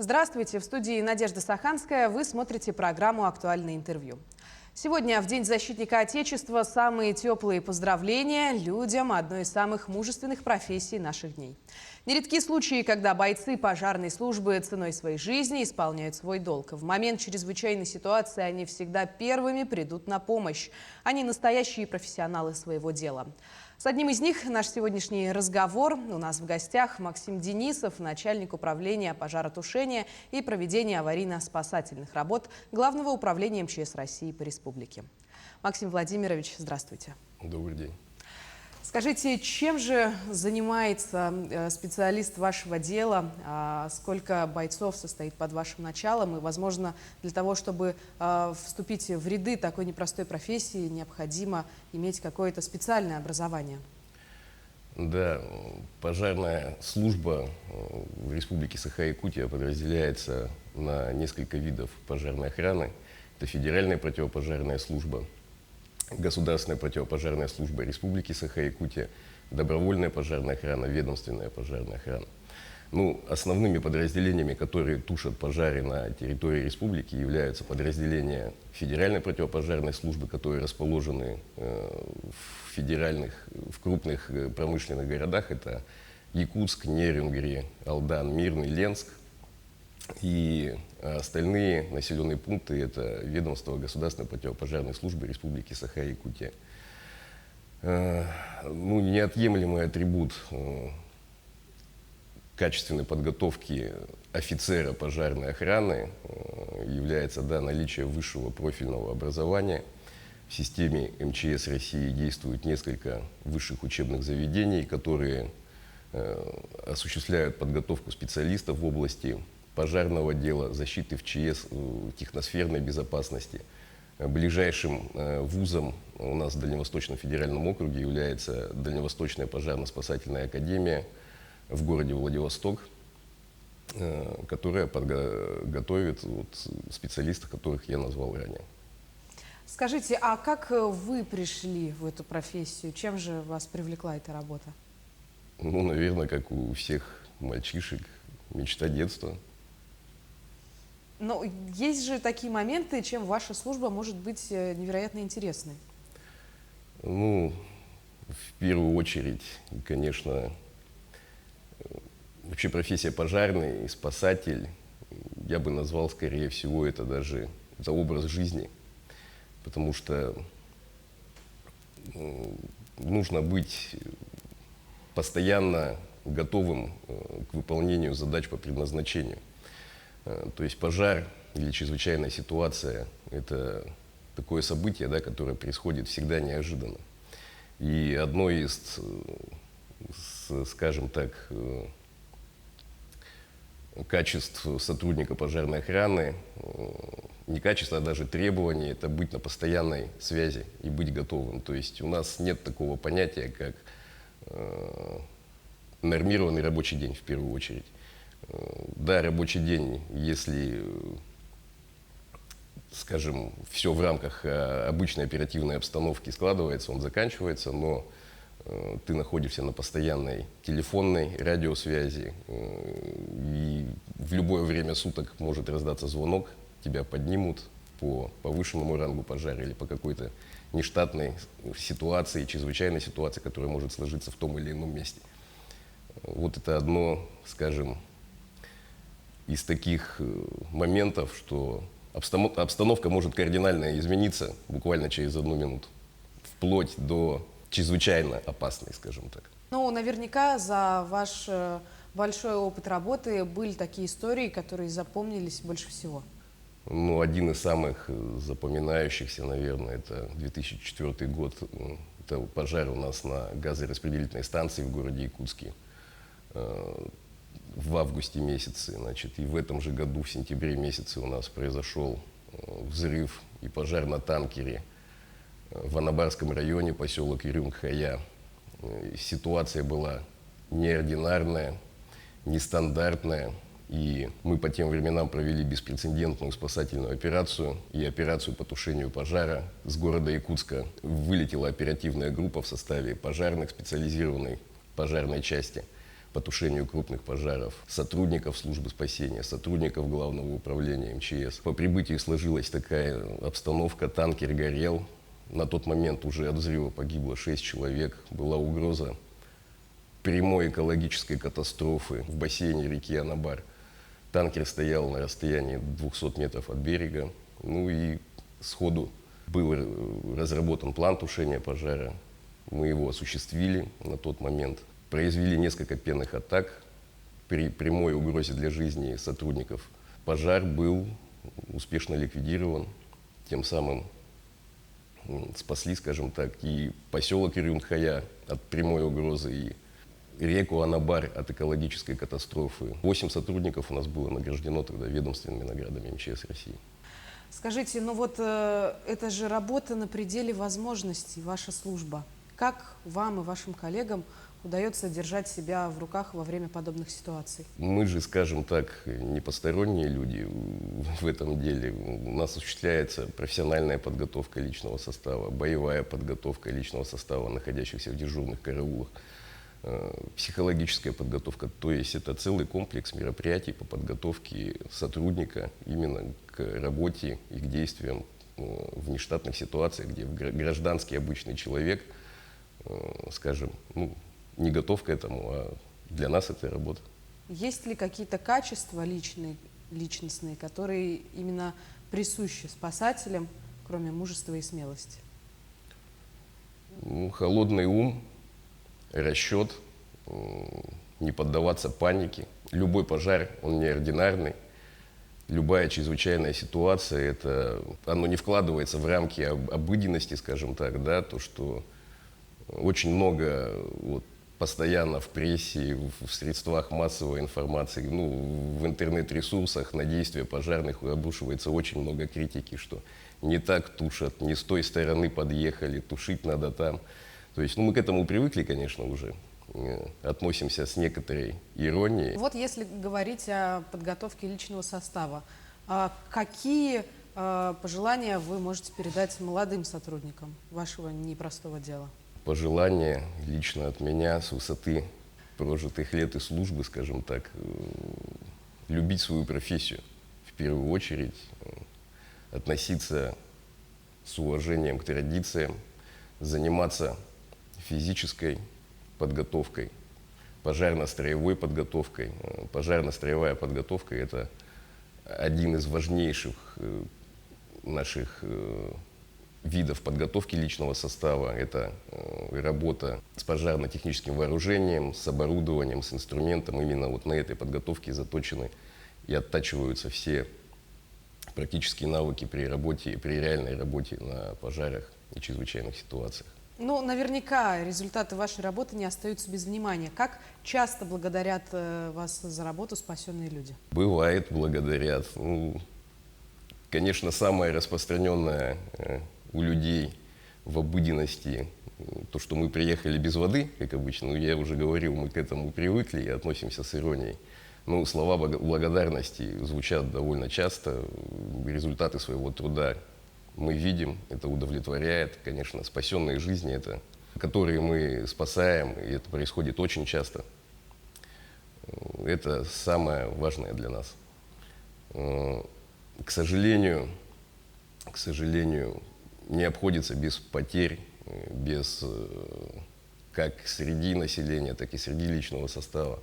Здравствуйте, в студии Надежда Саханская. Вы смотрите программу «Актуальное интервью». Сегодня, в День защитника Отечества, самые теплые поздравления людям одной из самых мужественных профессий наших дней. Нередки случаи, когда бойцы пожарной службы ценой своей жизни исполняют свой долг. В момент чрезвычайной ситуации они всегда первыми придут на помощь. Они настоящие профессионалы своего дела. С одним из них наш сегодняшний разговор. У нас в гостях Максим Денисов, начальник управления пожаротушения и проведения аварийно-спасательных работ Главного управления МЧС России по республике. Максим Владимирович, здравствуйте. Добрый день. Скажите, чем же занимается специалист вашего дела? Сколько бойцов состоит под вашим началом? И, возможно, для того, чтобы вступить в ряды такой непростой профессии, необходимо иметь какое-то специальное образование. Да, пожарная служба в Республике Саха-Якутия подразделяется на несколько видов пожарной охраны. Это федеральная противопожарная служба, Государственная противопожарная служба Республики Саха-Якутия, добровольная пожарная охрана, ведомственная пожарная охрана. Основными подразделениями, которые тушат пожары на территории республики, являются подразделения федеральной противопожарной службы, которые расположены в крупных промышленных городах. Это Якутск, Нерюнгри, Алдан, Мирный, Ленск. И остальные населенные пункты – это ведомство Государственной противопожарной службы Республики Саха-Якутия. Неотъемлемый атрибут качественной подготовки офицера пожарной охраны является наличие высшего профильного образования. В системе МЧС России действует несколько высших учебных заведений, которые осуществляют подготовку специалистов в области пожарного дела, защиты в ЧС, техносферной безопасности. Ближайшим вузом у нас в Дальневосточном федеральном округе является Дальневосточная пожарно-спасательная академия в городе Владивосток, которая готовит специалистов, которых я назвал ранее. Скажите, а как вы пришли в эту профессию? Чем же вас привлекла эта работа? Наверное, как у всех мальчишек, мечта детства. Но есть же такие моменты, чем ваша служба может быть невероятно интересной. В первую очередь, конечно, вообще профессия пожарный, спасатель, я бы назвал, скорее всего, это образ жизни. Потому что нужно быть постоянно готовым к выполнению задач по предназначению. То есть пожар или чрезвычайная ситуация – это такое событие, которое происходит всегда неожиданно. И одно из, скажем так, качеств сотрудника пожарной охраны, не качество, а даже требование – это быть на постоянной связи и быть готовым. То есть у нас нет такого понятия, как нормированный рабочий день в первую очередь. Да, рабочий день, если, скажем, все в рамках обычной оперативной обстановки складывается, он заканчивается, но ты находишься на постоянной телефонной радиосвязи, и в любое время суток может раздаться звонок, тебя поднимут по повышенному рангу пожара или по какой-то нештатной ситуации, чрезвычайной ситуации, которая может сложиться в том или ином месте. Вот это одно, скажем, из таких моментов, что обстановка может кардинально измениться буквально через 1 минуту, вплоть до чрезвычайно опасной, скажем так. Наверняка за ваш большой опыт работы были такие истории, которые запомнились больше всего. Один из самых запоминающихся, наверное, это 2004 год. Это пожар у нас на газораспределительной станции в городе Якутске в августе месяце. И в этом же году, в сентябре месяце, у нас произошел взрыв и пожар на танкере в Анабарском районе, поселок Ирюм-Хая. Ситуация была неординарная, нестандартная. И мы по тем временам провели беспрецедентную спасательную операцию и операцию по тушению пожара. С города Якутска вылетела оперативная группа в составе пожарных специализированной пожарной части. по тушению крупных пожаров, сотрудников службы спасения, сотрудников Главного управления МЧС. По прибытии сложилась такая обстановка, танкер горел. На тот момент уже от взрыва погибло 6 человек. Была угроза прямой экологической катастрофы в бассейне реки Анабар. Танкер стоял на расстоянии 200 метров от берега. Ну и сходу был разработан план тушения пожара. Мы его осуществили на тот момент. Произвели несколько пенных атак при прямой угрозе для жизни сотрудников. Пожар был успешно ликвидирован. Тем самым спасли, скажем так, и поселок Ирюндхая от прямой угрозы, и реку Анабар от экологической катастрофы. 8 сотрудников у нас было награждено тогда ведомственными наградами МЧС России. Скажите, ну вот это же работа на пределе возможностей, ваша служба. Как вам и вашим коллегам удается держать себя в руках во время подобных ситуаций? Мы же, скажем так, не посторонние люди в этом деле. У нас осуществляется профессиональная подготовка личного состава, боевая подготовка личного состава, находящихся в дежурных караулах, психологическая подготовка. То есть это целый комплекс мероприятий по подготовке сотрудника именно к работе и к действиям в нештатных ситуациях, где гражданский обычный человек, скажем, ну, не готов к этому, а для нас это работа. Есть ли какие-то качества личностные, которые именно присущи спасателям, кроме мужества и смелости? Ну, холодный ум, расчет, не поддаваться панике. Любой пожар, он неординарный. Любая чрезвычайная ситуация, оно не вкладывается в рамки обыденности, скажем так, да, то, что очень много постоянно в прессе, в средствах массовой информации, ну, в интернет-ресурсах на действия пожарных обрушивается очень много критики, что не так тушат, не с той стороны подъехали, тушить надо там. То есть, ну, мы к этому привыкли, конечно, уже, относимся с некоторой иронией. Вот если говорить о подготовке личного состава, какие пожелания вы можете передать молодым сотрудникам вашего непростого дела? Пожелание лично от меня с высоты прожитых лет и службы, скажем так, любить свою профессию в первую очередь, относиться с уважением к традициям, заниматься физической подготовкой, пожарно-строевой подготовкой. Пожарно-строевая подготовка – это один из важнейших наших видов подготовки личного состава. Это работа с пожарно-техническим вооружением, с оборудованием, с инструментом. Именно вот на этой подготовке заточены и оттачиваются все практические навыки при работе, при реальной работе на пожарах и чрезвычайных ситуациях. Ну, наверняка результаты вашей работы не остаются без внимания. Как часто благодарят вас за работу спасенные люди? Бывает, благодарят. Ну, конечно, самое распространенное у людей в обыденности то, что мы приехали без воды, как обычно. Ну, я уже говорил, мы к этому привыкли и относимся с иронией. Ну, слова благодарности звучат довольно часто. Результаты своего труда мы видим, это удовлетворяет. Конечно, спасенные жизни, которые мы спасаем, и это происходит очень часто. Это самое важное для нас. К сожалению, не обходится без потерь, без как среди населения, так и среди личного состава.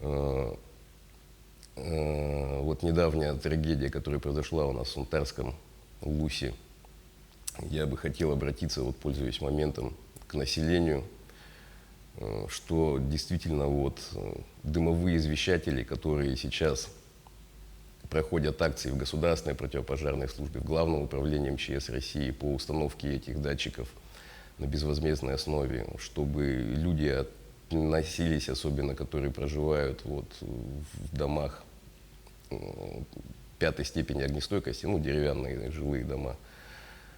Вот недавняя трагедия, которая произошла у нас в Сунтарском Лусе, я бы хотел обратиться, вот, пользуясь моментом, к населению, что действительно вот дымовые извещатели, которые сейчас проходят акции в Государственной противопожарной службе, в Главном управлении МЧС России по установке этих датчиков на безвозмездной основе, чтобы люди относились, особенно которые проживают вот в домах пятой степени огнестойкости, ну, деревянные жилые дома,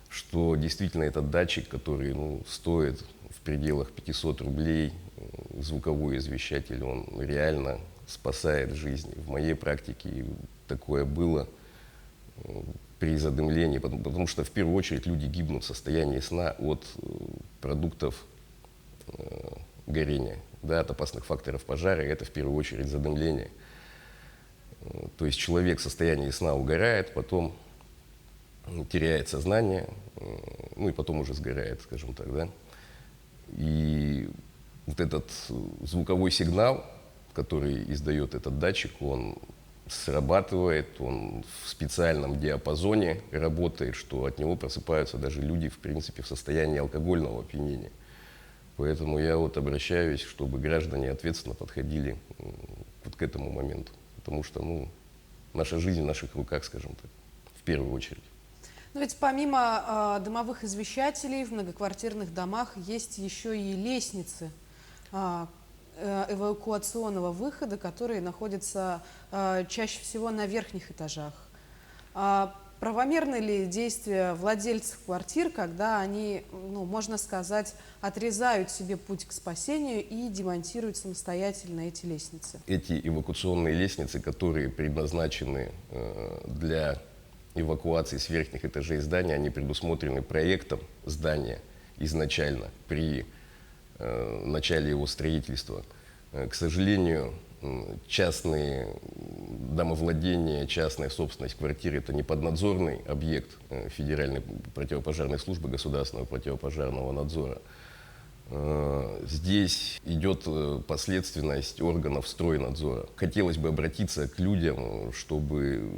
что действительно этот датчик, который стоит в пределах 500 рублей, звуковой извещатель, он реально спасает жизни. В моей практике такое было при задымлении, потому что в первую очередь люди гибнут в состоянии сна от продуктов горения. да, от опасных факторов пожара, и это в первую очередь задымление. То есть человек в состоянии сна угорает, потом теряет сознание, ну и потом уже сгорает, скажем так, да. И вот этот звуковой сигнал, который издает этот датчик, он срабатывает, он в специальном диапазоне работает, что от него просыпаются даже люди, в принципе, в состоянии алкогольного опьянения. Поэтому я вот обращаюсь, чтобы граждане ответственно подходили вот к этому моменту. Потому что, ну, наша жизнь в наших руках, скажем так, в первую очередь. Но ведь помимо дымовых извещателей в многоквартирных домах есть еще и лестницы эвакуационного выхода, которые находятся чаще всего на верхних этажах. Правомерны ли действия владельцев квартир, когда они, ну, можно сказать, отрезают себе путь к спасению и демонтируют самостоятельно эти лестницы? Эти эвакуационные лестницы, которые предназначены для эвакуации с верхних этажей здания, они предусмотрены проектом здания изначально при начале его строительства. К сожалению, частные домовладения, частная собственность квартиры – это не поднадзорный объект Федеральной противопожарной службы государственного противопожарного надзора. Здесь идет последственность органов стройнадзора. Хотелось бы обратиться к людям, чтобы,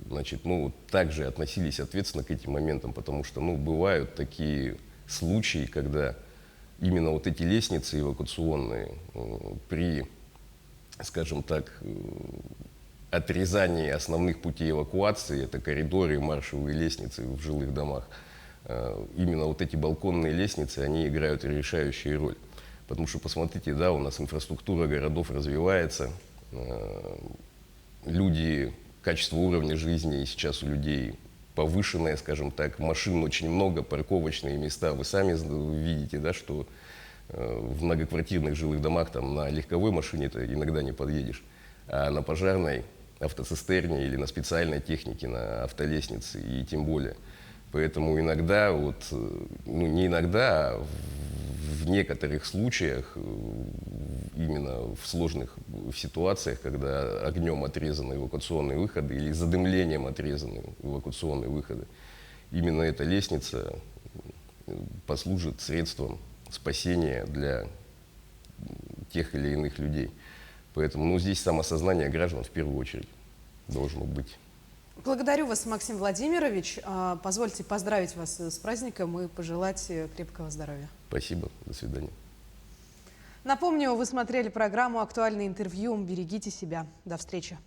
значит, ну, также относились ответственно к этим моментам, потому что, ну, бывают такие случаи, когда именно вот эти лестницы эвакуационные при, скажем так, отрезании основных путей эвакуации, это коридоры, маршевые лестницы в жилых домах, именно вот эти балконные лестницы, они играют решающую роль. Потому что, посмотрите, да, у нас инфраструктура городов развивается, качество уровня жизни сейчас у людей повышенное, скажем так, машин очень много, парковочные места. Вы сами видите, да, что в многоквартирных жилых домах там на легковой машине ты иногда не подъедешь, а на пожарной автоцистерне или на специальной технике, на автолестнице и тем более. Поэтому иногда, вот, ну не иногда, а в некоторых случаях, именно в сложных ситуациях, когда огнем отрезаны эвакуационные выходы или задымлением отрезаны эвакуационные выходы, именно эта лестница послужит средством спасения для тех или иных людей. Поэтому, ну, здесь самосознание граждан в первую очередь должно быть. Благодарю вас, Максим Владимирович. Позвольте поздравить вас с праздником и пожелать крепкого здоровья. Спасибо. До свидания. Напомню, вы смотрели программу «Актуальное интервью». Берегите себя. До встречи.